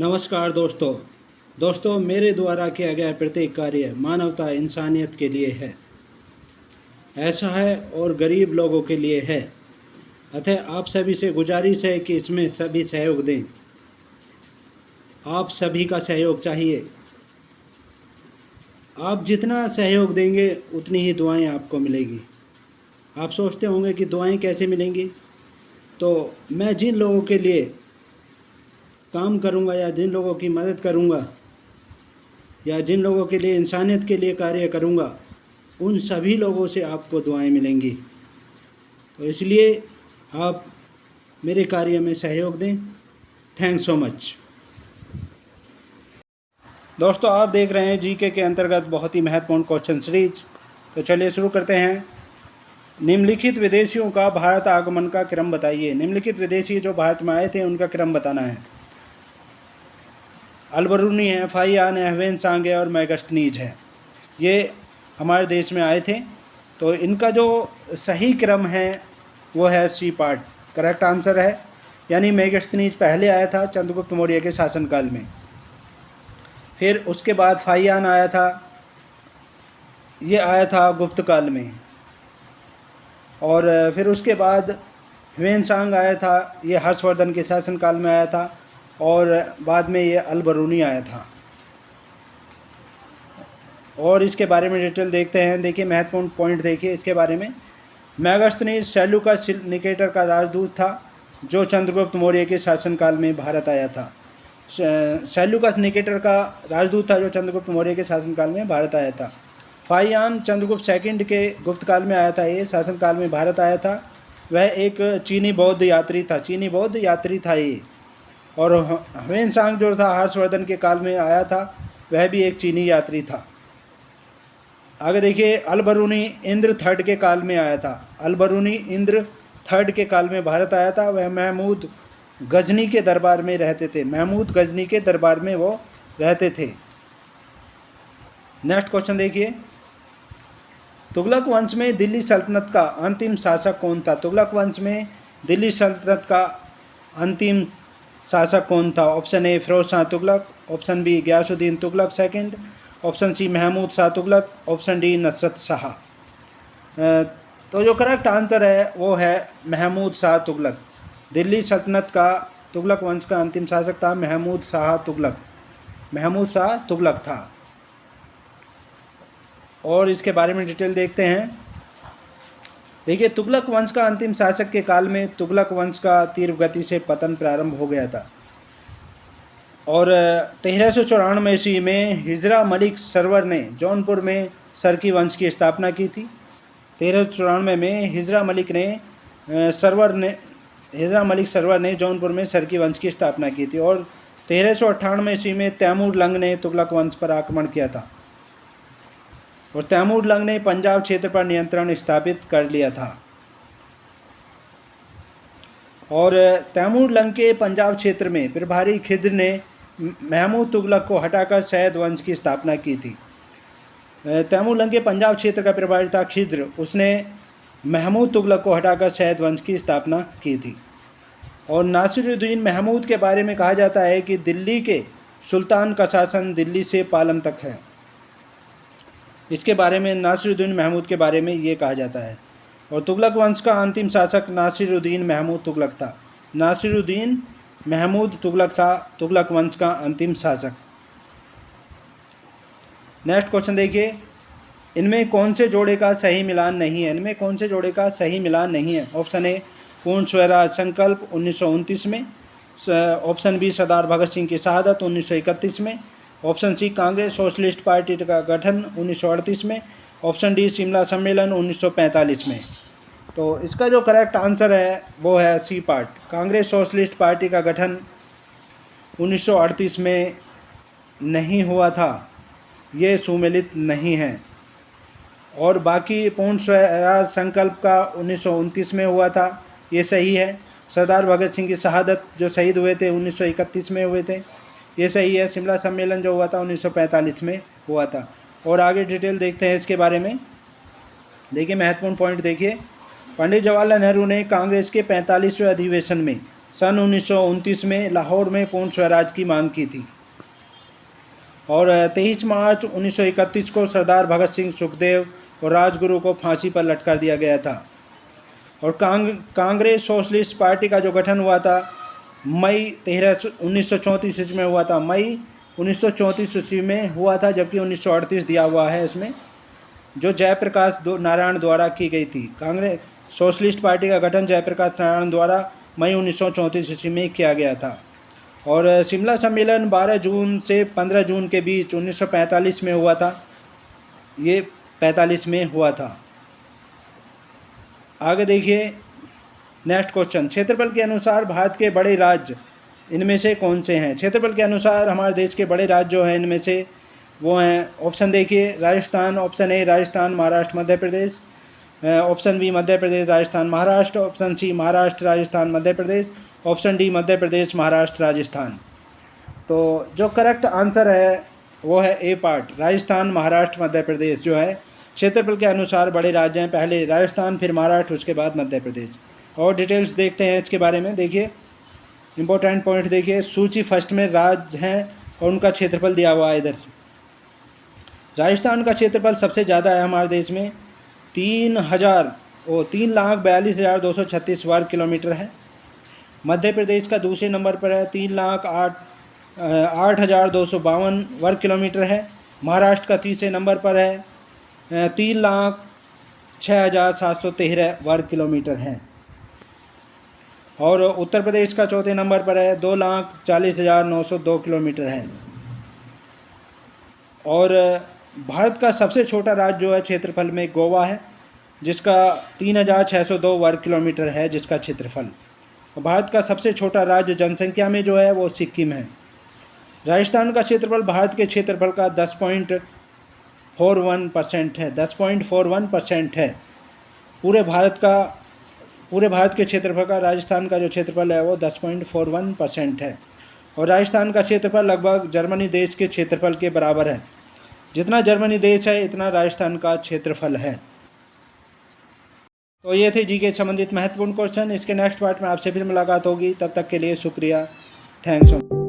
नमस्कार दोस्तों मेरे द्वारा किया गया प्रत्येक कार्य मानवता इंसानियत के लिए है, ऐसा है और गरीब लोगों के लिए है। अतः आप सभी से गुजारिश है कि इसमें सभी सहयोग दें। आप सभी का सहयोग चाहिए। आप जितना सहयोग देंगे उतनी ही दुआएं आपको मिलेगी। आप सोचते होंगे कि दुआएं कैसे मिलेंगी, तो मैं जिन लोगों के लिए काम करूंगा या जिन लोगों की मदद करूंगा या जिन लोगों के लिए इंसानियत के लिए कार्य करूंगा, उन सभी लोगों से आपको दुआएं मिलेंगी। तो इसलिए आप मेरे कार्य में सहयोग दें। Thanks so much. दोस्तों, आप देख रहे हैं जीके के अंतर्गत बहुत ही महत्वपूर्ण क्वेश्चन सीरीज। तो चलिए शुरू करते हैं। निम्नलिखित विदेशियों का भारत आगमन का क्रम बताइए। निम्नलिखित विदेशी जो भारत में आए थे उनका क्रम बताना है। अल-बरूनी है, फाहियान है, ह्वेन-त्सांग है और मेगास्थनीज है। ये हमारे देश में आए थे। तो इनका जो सही क्रम है वो है सी पार्ट, करेक्ट आंसर है। यानी मेगास्थनीज पहले आया था चंद्रगुप्त मौर्य के शासनकाल में, फिर उसके बाद फाहियान आया था, ये आया था गुप्त काल में, और फिर उसके बाद ह्वेन-त्सांग आया था, ये हर्षवर्धन के शासनकाल में आया था, और बाद में ये अल-बरूनी आया था। और इसके बारे में डिटेल देखते हैं। देखिए महत्वपूर्ण पॉइंट देखिए इसके बारे में। मेगास्थनीज सेल्यूकस निकेटर का राजदूत था जो चंद्रगुप्त मौर्य के शासनकाल में भारत आया था। सेल्यूकस निकेटर का राजदूत था जो चंद्रगुप्त मौर्य के शासनकाल में भारत आया था। फाहियान चंद्रगुप्त सेकंड के गुप्त काल में आया था, ये शासनकाल में भारत आया था। वह एक चीनी बौद्ध यात्री था ये। और ह्वेन-त्सांग जो था हर्षवर्धन के काल में आया था, वह भी एक चीनी यात्री था। आगे देखिए, अल-बरूनी इंद्र थर्ड के काल में आया था। अल-बरूनी इंद्र थर्ड के काल में भारत आया था। वह महमूद गजनी के दरबार में रहते थे। महमूद गजनी के दरबार में वो रहते थे। नेक्स्ट क्वेश्चन देखिए। तुगलक वंश में दिल्ली सल्तनत का अंतिम शासक कौन था? तुगलक वंश में दिल्ली सल्तनत का अंतिम शासक कौन था? Option A Firoz Shah Tughlaq, option B Ghiyasuddin Tughlaq second, option C Mahmud Shah Tughlaq, option D Nasrat Shah. तो जो करेक्ट आंसर है वो है महमूद शाह तुगलक। दिल्ली सल्तनत का तुगलक वंश का अंतिम शासक था महमूद शाह तुगलक था। और इसके बारे में डिटेल देखते हैं। देखिए, तुगलक वंश का अंतिम शासक के काल में तुगलक वंश का तीव्र गति से पतन प्रारंभ हो गया था, और 1394 ईस्वी में हिजरा मलिक सरवर ने जौनपुर में सरकी वंश की स्थापना की थी। 1394 में हिजरा मलिक सरवर ने जौनपुर में सरकी वंश की स्थापना की थी। और 1398 ईस्वी में तैमूर लंग ने तुगलक वंश पर आक्रमण किया था, और तैमूर लंग ने पंजाब क्षेत्र पर नियंत्रण स्थापित कर लिया था। और तैमूर लंग के पंजाब क्षेत्र में प्रभारी खिद्र ने महमूद तुगलक को हटाकर सैयद वंश की स्थापना की थी। तैमूर लंग के पंजाब क्षेत्र का प्रभारी था खिद्र, उसने महमूद तुगलक को हटाकर सैयद वंश की स्थापना की थी। और नासिरुद्दीन महमूद के बारे में कहा जाता है कि दिल्ली के सुल्तान का शासन दिल्ली से पालम तक है। इसके बारे में नासिरुद्दीन महमूद के बारे में ये कहा जाता है। और तुगलक वंश का अंतिम शासक नासिरुद्दीन महमूद तुगलक था। नासिरुद्दीन महमूद तुगलक था तुगलक वंश का अंतिम शासक। नेक्स्ट क्वेश्चन देखिए। इनमें कौन से जोड़े का सही मिलान नहीं है? इनमें कौन से जोड़े का सही मिलान नहीं है? ऑप्शन ए पूर्ण स्वराज संकल्प 1929 में, ऑप्शन बी सरदार भगत सिंह की शहादत 1931 में, option C Congress socialist party का गठन 1938 में, ऑप्शन डी शिमला सम्मेलन 1945 में। तो इसका जो करेक्ट आंसर है वो है C part, Congress socialist party का गठन 1938 में नहीं हुआ था, ये सुमेलित नहीं है। और बाकी पूर्ण स्वराज संकल्प का 1929 में हुआ था, ये सही है। सरदार भगत सिंह की शहादत जो शहीद हुए थे 1931 में हुए थे, ये सही है। शिमला सम्मेलन जो हुआ था 1945 में हुआ था। और आगे डिटेल देखते हैं इसके बारे में। देखिए महत्वपूर्ण पॉइंट देखिए। पंडित जवाहरलाल नेहरू ने कांग्रेस के 45वें अधिवेशन में सन 1929 में लाहौर में पूर्ण स्वराज की मांग की थी। और 23 मार्च 1931 को सरदार भगत सिंह, सुखदेव और राजगुरु को फांसी पर लटका दिया गया था। और कांग्रेस सोशलिस्ट पार्टी का जो गठन हुआ था मई 1934 ईस्वी में हुआ था। मई 1934 ईस्वी में हुआ था, जबकि 1938 दिया हुआ है इसमें, जो जयप्रकाश नारायण द्वारा की गई थी। कांग्रेस सोशलिस्ट पार्टी का गठन जयप्रकाश नारायण द्वारा मई 1934 ईस्वी में किया गया था। और शिमला सम्मेलन 12 जून से 15 जून के बीच 1945 में हुआ था। ये 45 में हुआ था। आगे देखिए नेक्स्ट क्वेश्चन, क्षेत्रफल के अनुसार भारत के बड़े राज्य इनमें से कौन से हैं? क्षेत्रफल के अनुसार हमारे देश के बड़े राज्य जो हैं इनमें से वो हैं, ऑप्शन देखिए, Rajasthan, option A Rajasthan, Maharashtra, Madhya Pradesh, option B Madhya Pradesh, Rajasthan, Maharashtra, option C Maharashtra, Rajasthan, Madhya Pradesh, option D Madhya Pradesh, Maharashtra, Rajasthan. तो जो करेक्ट आंसर है वो है ए पार्ट, राजस्थान, महाराष्ट्र, मध्य प्रदेश जो है क्षेत्रफल के अनुसार बड़े राज्य हैं। पहले राजस्थान, फिर महाराष्ट्र, उसके बाद मध्य प्रदेश। और डिटेल्स देखते हैं इसके बारे में। देखिए इंपॉर्टेंट पॉइंट देखिए, सूची फर्स्ट में राज्य हैं और उनका क्षेत्रफल दिया हुआ है इधर। राजस्थान का क्षेत्रफल सबसे ज़्यादा है हमारे देश में, 3,42,236 वर्ग किलोमीटर है। मध्य प्रदेश का दूसरे नंबर पर है, 3,08,252 वर्ग किलोमीटर है। महाराष्ट्र का तीसरे नंबर पर है, 3,06,713 वर्ग किलोमीटर है। और उत्तर प्रदेश का चौथे नंबर पर है, 2,40,902 किलोमीटर है। और भारत का सबसे छोटा राज्य जो है क्षेत्रफल में गोवा है, जिसका 3,602 वर्ग किलोमीटर है जिसका क्षेत्रफल। और भारत का सबसे छोटा राज्य जनसंख्या में जो है वो सिक्किम है। राजस्थान का क्षेत्रफल भारत के क्षेत्रफल का 10.41% है, 10.41% है। पूरे भारत के क्षेत्रफल का राजस्थान का जो क्षेत्रफल है वो 10.41% है। और राजस्थान का क्षेत्रफल लगभग जर्मनी देश के क्षेत्रफल के बराबर है। जितना जर्मनी देश है इतना राजस्थान का क्षेत्रफल है। तो ये थे जीके संबंधित महत्वपूर्ण क्वेश्चन। इसके नेक्स्ट पार्ट में आपसे फिर मुलाकात होगी, तब तक के लिए शुक्रिया, थैंक्स।